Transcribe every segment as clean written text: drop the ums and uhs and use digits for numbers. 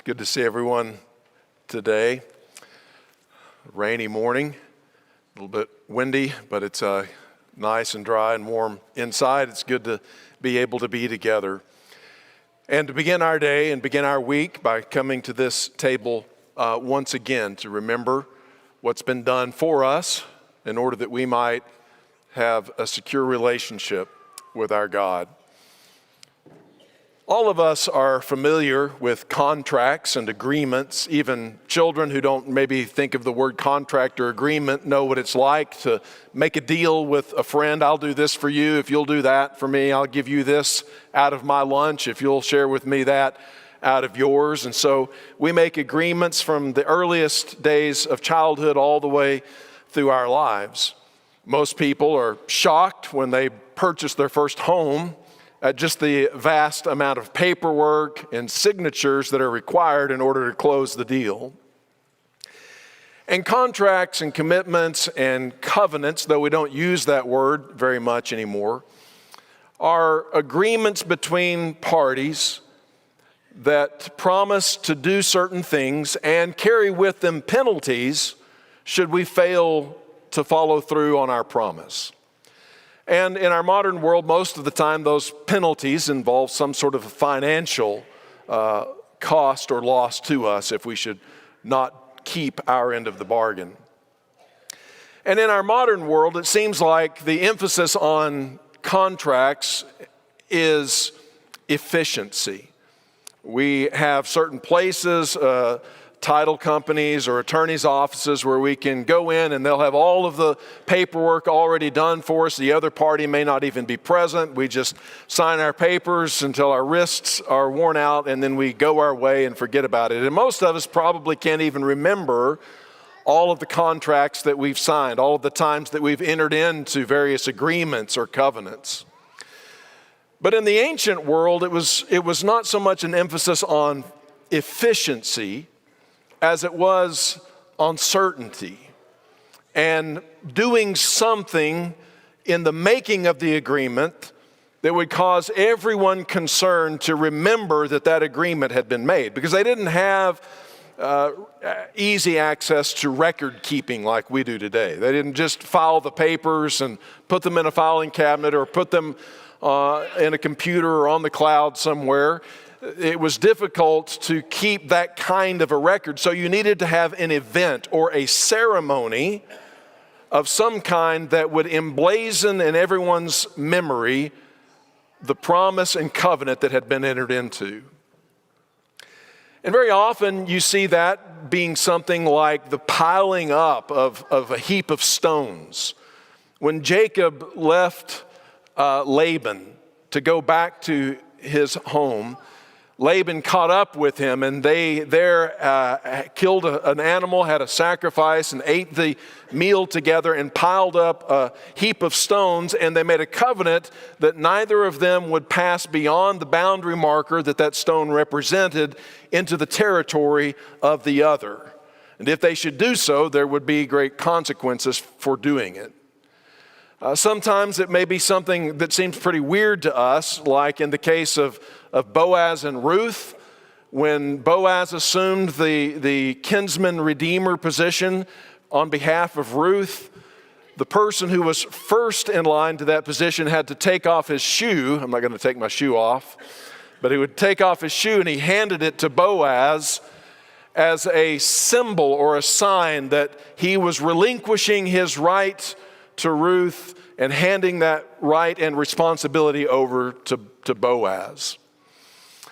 Good to see everyone today. Rainy morning, a little bit windy, but it's nice and dry and warm inside. It's good to be able to be together and to begin our day and begin our week by coming to this table once again to remember what's been done for us in order that we might have a secure relationship with our God. All of us are familiar with contracts and agreements. Even children who don't maybe think of the word contract or agreement know what it's like to make a deal with a friend. I'll do this for you if you'll do that for me. I'll give you this out of my lunch if you'll share with me that out of yours. And so we make agreements from the earliest days of childhood all the way through our lives. Most people are shocked when they purchase their first home at just the vast amount of paperwork and signatures that are required in order to close the deal. And contracts and commitments and covenants, though we don't use that word very much anymore, are agreements between parties that promise to do certain things and carry with them penalties should we fail to follow through on our promise. And in our modern world, most of the time, those penalties involve some sort of financial cost or loss to us if we should not keep our end of the bargain. And in our modern world, it seems like the emphasis on contracts is efficiency. We have certain places, title companies or attorneys' offices where we can go in and they'll have all of the paperwork already done for us. The other party may not even be present. We just sign our papers until our wrists are worn out and then we go our way and forget about it. And most of us probably can't even remember all of the contracts that we've signed, all of the times that we've entered into various agreements or covenants. But in the ancient world, it was not so much an emphasis on efficiency as it was on certainty and doing something in the making of the agreement that would cause everyone concerned to remember that that agreement had been made, because they didn't have easy access to record keeping like we do today. They didn't just file the papers and put them in a filing cabinet or put them in a computer or on the cloud somewhere. It was difficult to keep that kind of a record, so you needed to have an event or a ceremony of some kind that would emblazon in everyone's memory the promise and covenant that had been entered into. And very often you see that being something like the piling up of a heap of stones. When Jacob left Laban to go back to his home, Laban caught up with him and they killed an animal, had a sacrifice and ate the meal together and piled up a heap of stones, and they made a covenant that neither of them would pass beyond the boundary marker that stone represented into the territory of the other. And if they should do so, there would be great consequences for doing it. Sometimes it may be something that seems pretty weird to us, like in the case of Boaz and Ruth. When Boaz assumed the kinsman redeemer position on behalf of Ruth, the person who was first in line to that position had to take off his shoe. I'm not going to take my shoe off, but he would take off his shoe and he handed it to Boaz as a symbol or a sign that he was relinquishing his right to Ruth and handing that right and responsibility over to Boaz.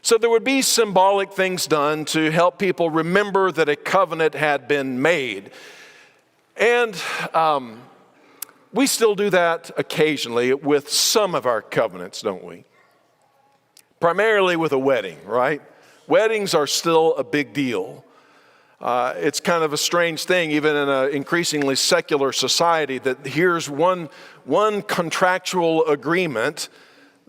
So there would be symbolic things done to help people remember that a covenant had been made. And we still do that occasionally with some of our covenants, don't we? Primarily with a wedding, right? Weddings are still a big deal. It's kind of a strange thing, even in an increasingly secular society, that here's one contractual agreement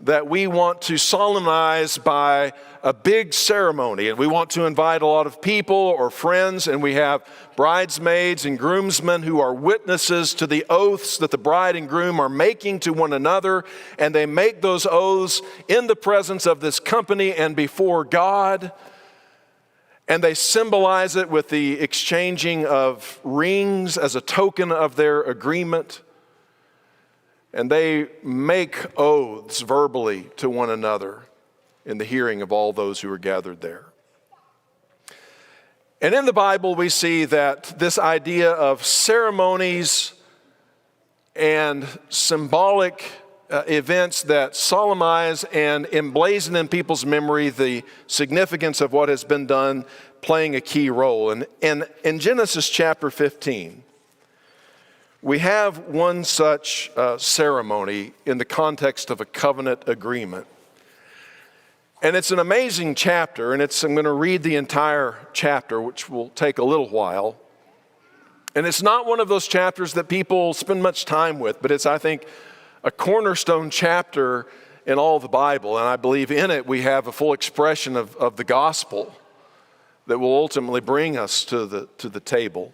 that we want to solemnize by a big ceremony, and we want to invite a lot of people or friends, and we have bridesmaids and groomsmen who are witnesses to the oaths that the bride and groom are making to one another, and they make those oaths in the presence of this company and before God. And they symbolize it with the exchanging of rings as a token of their agreement. And they make oaths verbally to one another in the hearing of all those who are gathered there. And in the Bible, we see that this idea of ceremonies and symbolic events that solemnize and emblazon in people's memory the significance of what has been done, playing a key role. And in Genesis chapter 15, we have one such ceremony in the context of a covenant agreement. And it's an amazing chapter, and I'm going to read the entire chapter, which will take a little while. And it's not one of those chapters that people spend much time with, but it's, I think, a cornerstone chapter in all the Bible. And I believe in it we have a full expression of the gospel that will ultimately bring us to the table.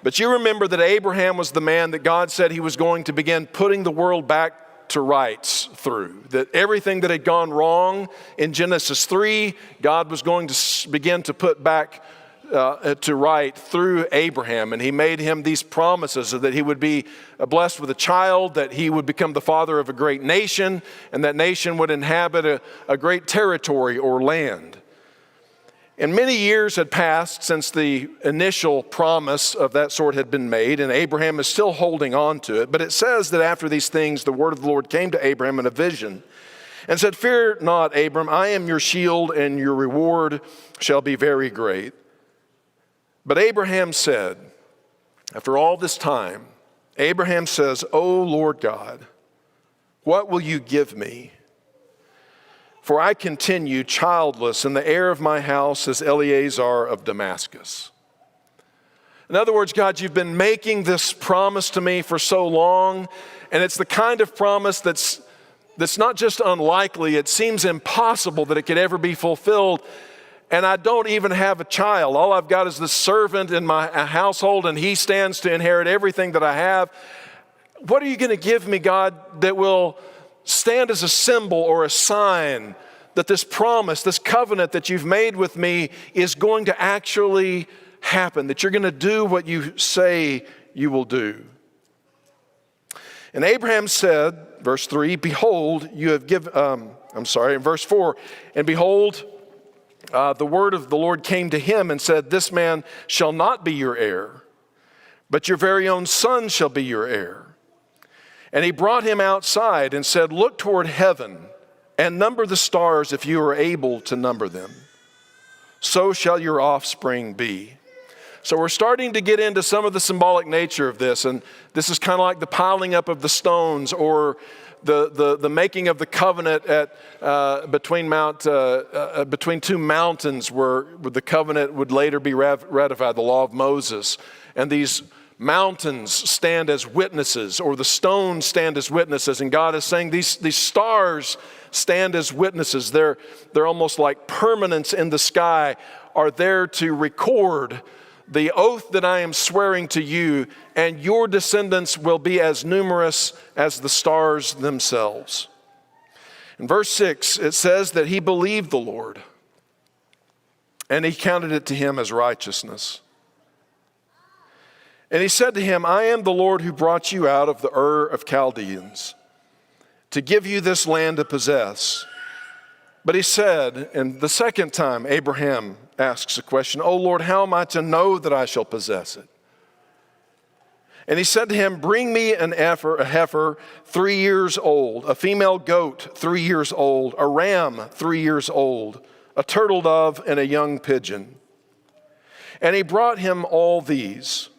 But you remember that Abraham was the man that God said he was going to begin putting the world back to rights through. That everything that had gone wrong in Genesis 3, God was going to begin to put back to right through Abraham. And he made him these promises that he would be blessed with a child, that he would become the father of a great nation, and that nation would inhabit a great territory or land. And many years had passed since the initial promise of that sort had been made, and Abraham is still holding on to it. But it says that after these things, the word of the Lord came to Abraham in a vision and said, "Fear not, Abram, I am your shield, and your reward shall be very great." But Abraham said, after all this time, Abraham says, "O Lord God, what will you give me? For I continue childless, and the heir of my house is Eleazar of Damascus." In other words, God, you've been making this promise to me for so long, and it's the kind of promise that's not just unlikely, it seems impossible that it could ever be fulfilled. And I don't even have a child. All I've got is this servant in my household, and he stands to inherit everything that I have. What are you going to give me, God, that will stand as a symbol or a sign that this promise, this covenant that you've made with me is going to actually happen, that you're going to do what you say you will do? And Abraham said, verse 3, "Behold, you have given," in verse 4, "and behold, the word of the Lord came to him and said, This man shall not be your heir, but your very own son shall be your heir. And he brought him outside and said, Look toward heaven and number the stars if you are able to number them. So shall your offspring be." So we're starting to get into some of the symbolic nature of this. And this is kind of like the piling up of the stones, or the making of the covenant between two mountains where the covenant would later be ratified, the law of Moses. And these mountains stand as witnesses, or the stones stand as witnesses. And God is saying these stars stand as witnesses. They're almost like permanents in the sky, are there to record the oath that I am swearing to you, and your descendants will be as numerous as the stars themselves. In verse 6, it says that he believed the Lord, and he counted it to him as righteousness. And he said to him, "I am the Lord who brought you out of the Ur of Chaldeans to give you this land to possess." But he said, and the second time Abraham asks a question, "O Lord, how am I to know that I shall possess it?" And he said to him, "Bring me a heifer 3 years old, a female goat 3 years old, a ram 3 years old, a turtle dove, and a young pigeon." And he brought him all these,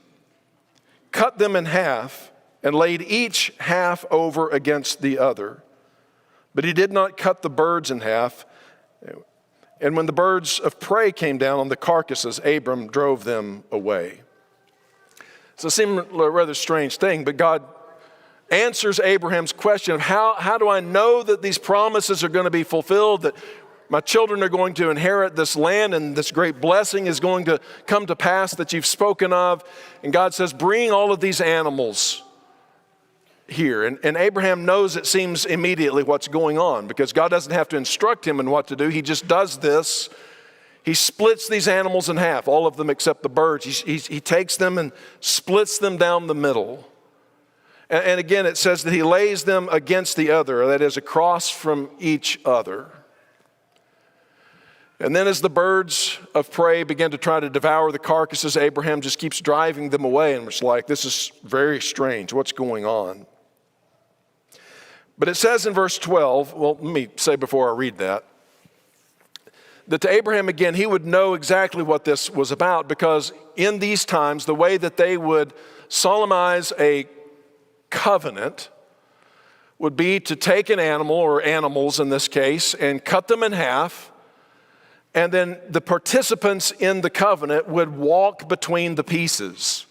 cut them in half, and laid each half over against the other. But he did not cut the birds in half. And when the birds of prey came down on the carcasses, Abram drove them away. So it seemed a rather strange thing, but God answers Abraham's question of how do I know that these promises are going to be fulfilled, that my children are going to inherit this land and this great blessing is going to come to pass that you've spoken of. And God says, bring all of these animals here. And Abraham knows, it seems, immediately what's going on, because God doesn't have to instruct him in what to do. He just does this. He splits these animals in half, all of them except the birds. He takes them and splits them down the middle. And again, it says that he lays them against the other, that is, across from each other. And then as the birds of prey begin to try to devour the carcasses, Abraham just keeps driving them away. And it's like, this is very strange. What's going on? But it says in verse 12, well, let me say before I read that to Abraham, again, he would know exactly what this was about, because in these times, the way that they would solemnize a covenant would be to take an animal, or animals in this case, and cut them in half, and then the participants in the covenant would walk between the pieces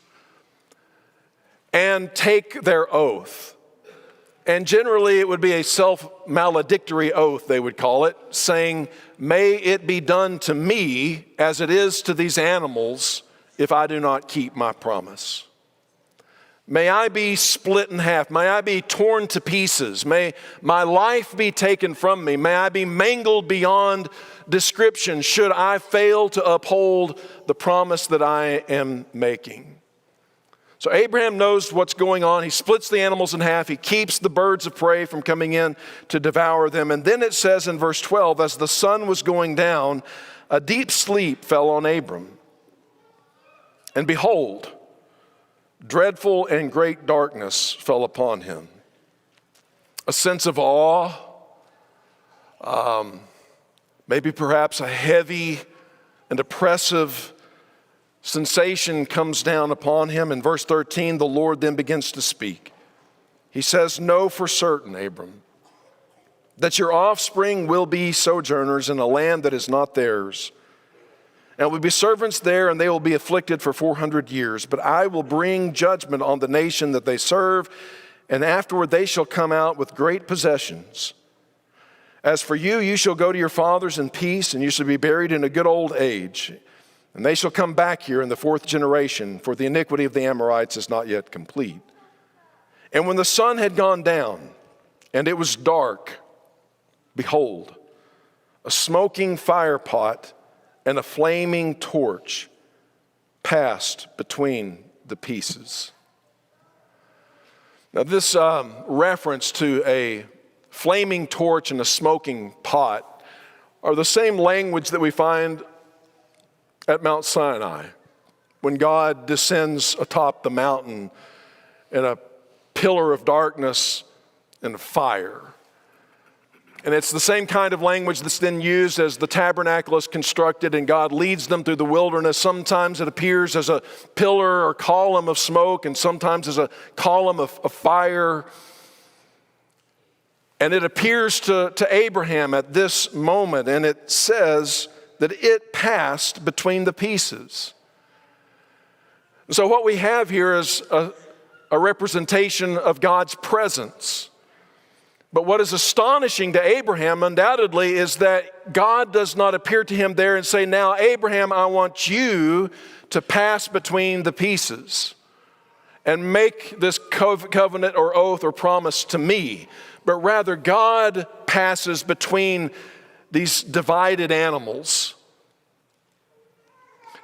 and take their oath. And generally it would be a self-maledictory oath, they would call it, saying, "May it be done to me as it is to these animals if I do not keep my promise. May I be split in half. May I be torn to pieces. May my life be taken from me. May I be mangled beyond description should I fail to uphold the promise that I am making." So Abraham knows what's going on. He splits the animals in half. He keeps the birds of prey from coming in to devour them. And then it says in verse 12, as the sun was going down, a deep sleep fell on Abram. And behold, dreadful and great darkness fell upon him. A sense of awe, maybe perhaps a heavy and oppressive sensation comes down upon him. In verse 13, the Lord then begins to speak. He says, "Know for certain, Abram, that your offspring will be sojourners in a land that is not theirs, and will be servants there, and they will be afflicted for 400 years. But I will bring judgment on the nation that they serve, and afterward they shall come out with great possessions. As for you, you shall go to your fathers in peace, and you shall be buried in a good old age. And they shall come back here in the 4th generation, for the iniquity of the Amorites is not yet complete." And when the sun had gone down, and it was dark, behold, a smoking firepot and a flaming torch passed between the pieces. Now this reference to a flaming torch and a smoking pot are the same language that we find at Mount Sinai, when God descends atop the mountain in a pillar of darkness and of fire. And it's the same kind of language that's then used as the tabernacle is constructed and God leads them through the wilderness. Sometimes it appears as a pillar or column of smoke, and sometimes as a column of fire. And it appears to Abraham at this moment, and it says that it passed between the pieces. So what we have here is a representation of God's presence. But what is astonishing to Abraham, undoubtedly, is that God does not appear to him there and say, "Now, Abraham, I want you to pass between the pieces and make this covenant or oath or promise to me." But rather, God passes between these divided animals,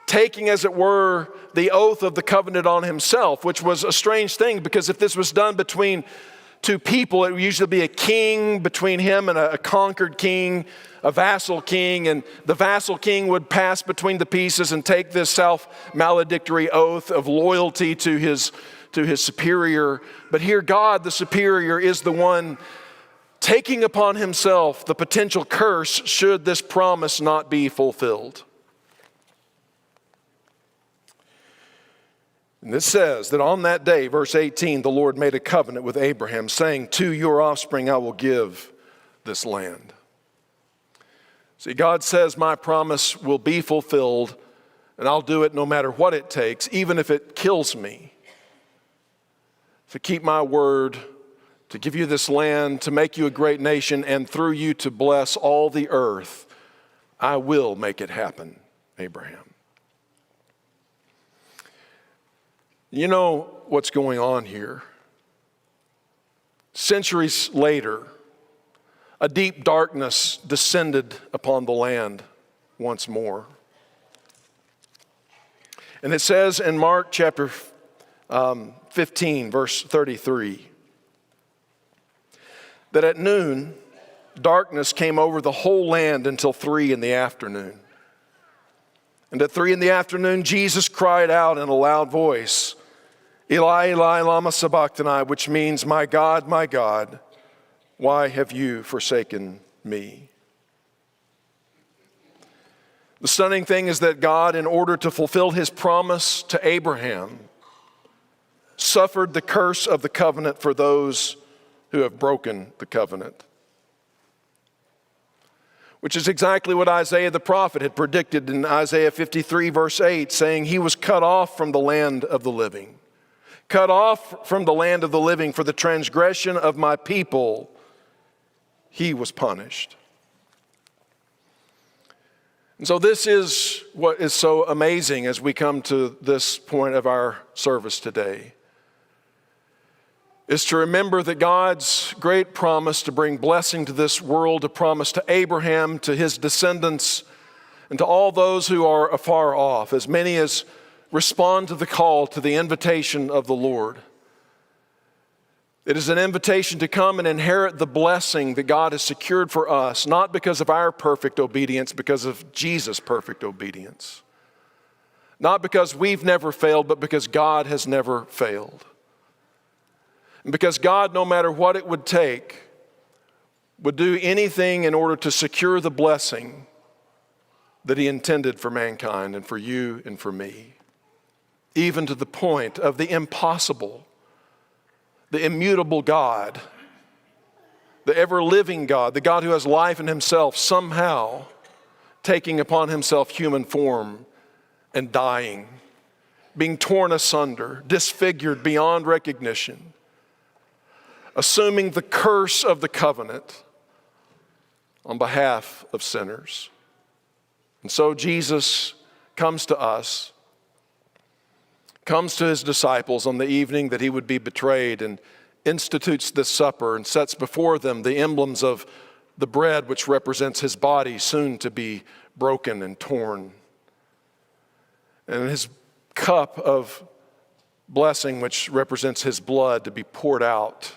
taking, as it were, the oath of the covenant on himself, which was a strange thing, because if this was done between two people, it would usually be a king between him and a conquered king, a vassal king, and the vassal king would pass between the pieces and take this self-maledictory oath of loyalty to his superior. But here God, the superior, is the one taking upon himself the potential curse should this promise not be fulfilled. And this says that on that day, verse 18, the Lord made a covenant with Abraham, saying, "To your offspring I will give this land." See, God says, my promise will be fulfilled, and I'll do it no matter what it takes, even if it kills me, to keep my word, to give you this land, to make you a great nation, and through you to bless all the earth. I will make it happen, Abraham. You know what's going on here. Centuries later, a deep darkness descended upon the land. once more. And it says in Mark chapter 15, verse 33, that at noon, darkness came over the whole land until 3 p.m. And at 3 p.m, Jesus cried out in a loud voice, Eli, Eli, lama sabachthani, which means, my God, why have you forsaken me? The stunning thing is that God, in order to fulfill his promise to Abraham, suffered the curse of the covenant for those who have broken the covenant. Which is exactly what Isaiah the prophet had predicted in Isaiah 53 verse 8, saying he was cut off from the land of the living. Cut off from the land of the living for the transgression of my people, he was punished. And so this is what is so amazing as we come to this point of our service today, is to remember that God's great promise to bring blessing to this world, a promise to Abraham, to his descendants, and to all those who are afar off, as many as respond to the call, to the invitation of the Lord. It is an invitation to come and inherit the blessing that God has secured for us, not because of our perfect obedience, because of Jesus' perfect obedience. Not because we've never failed, but because God has never failed. And because God, no matter what it would take, would do anything in order to secure the blessing that he intended for mankind and for you and for me, even to the point of the impossible. The immutable God, the ever-living God, the God who has life in himself, somehow taking upon himself human form and dying, being torn asunder, disfigured beyond recognition, assuming the curse of the covenant on behalf of sinners. And so Jesus comes to us, comes to his disciples on the evening that he would be betrayed, and institutes this supper and sets before them the emblems of the bread which represents his body soon to be broken and torn, and his cup of blessing which represents his blood to be poured out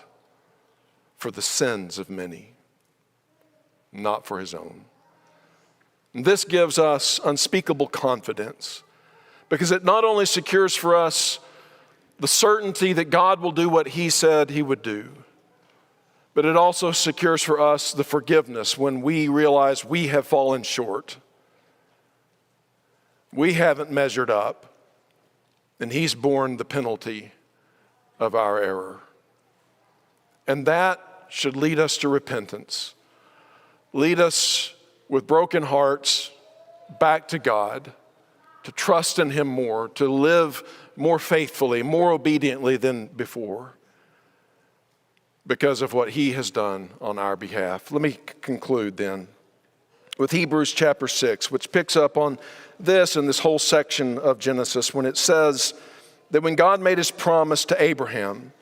for the sins of many, not for his own. And this gives us unspeakable confidence, because it not only secures for us the certainty that God will do what he said he would do, but it also secures for us the forgiveness when we realize we have fallen short. We haven't measured up, and he's borne the penalty of our error. And that should lead us to repentance, lead us with broken hearts back to God, to trust in him more, to live more faithfully, more obediently than before, because of what he has done on our behalf. Let me conclude then with Hebrews chapter 6, which picks up on this and this whole section of Genesis, when it says that when God made his promise to Abraham,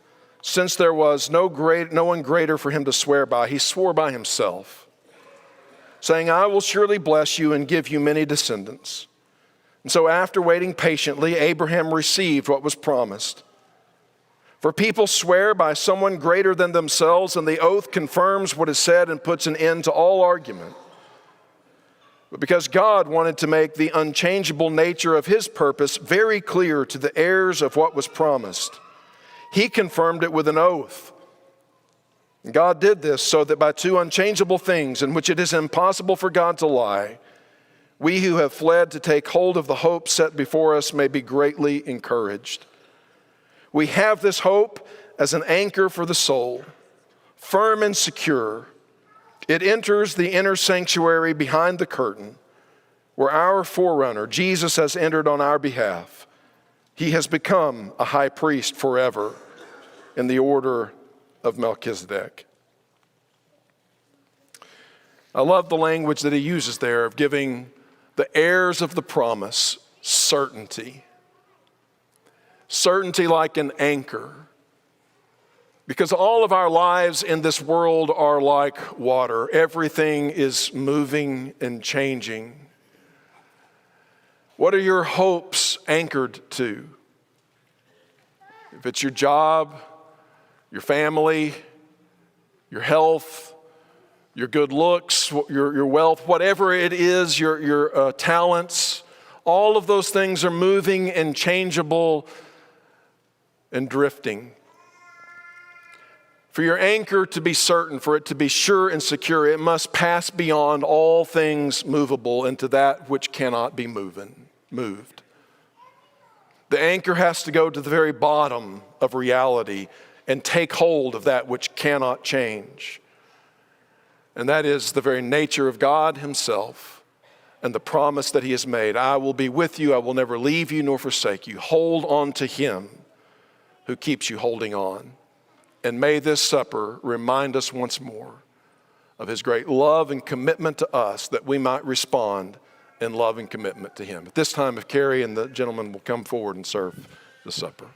since there was no one greater for him to swear by, he swore by himself, saying, I will surely bless you and give you many descendants. And so after waiting patiently, Abraham received what was promised. For people swear by someone greater than themselves, and the oath confirms what is said and puts an end to all argument. But because God wanted to make the unchangeable nature of his purpose very clear to the heirs of what was promised, he confirmed it with an oath. And God did this so that by two unchangeable things in which it is impossible for God to lie, we who have fled to take hold of the hope set before us may be greatly encouraged. We have this hope as an anchor for the soul, firm and secure. It enters the inner sanctuary behind the curtain, where our forerunner, Jesus, has entered on our behalf. He has become a high priest forever in the order of Melchizedek. I love the language that he uses there of giving the heirs of the promise certainty. Certainty like an anchor. Because all of our lives in this world are like water. Everything is moving and changing. What are your hopes anchored to? If it's your job, your family, your health, your good looks, your wealth, whatever it is, your talents, all of those things are moving and changeable and drifting. For your anchor to be certain, for it to be sure and secure, it must pass beyond all things movable into that which cannot be moved. The anchor has to go to the very bottom of reality and take hold of that which cannot change. And that is the very nature of God himself and the promise that he has made. I will be with you. I will never leave you nor forsake you. Hold on to him who keeps you holding on. And may this supper remind us once more of his great love and commitment to us, that we might respond in love and commitment to him. At this time, if Carrie and the gentleman will come forward and serve the supper.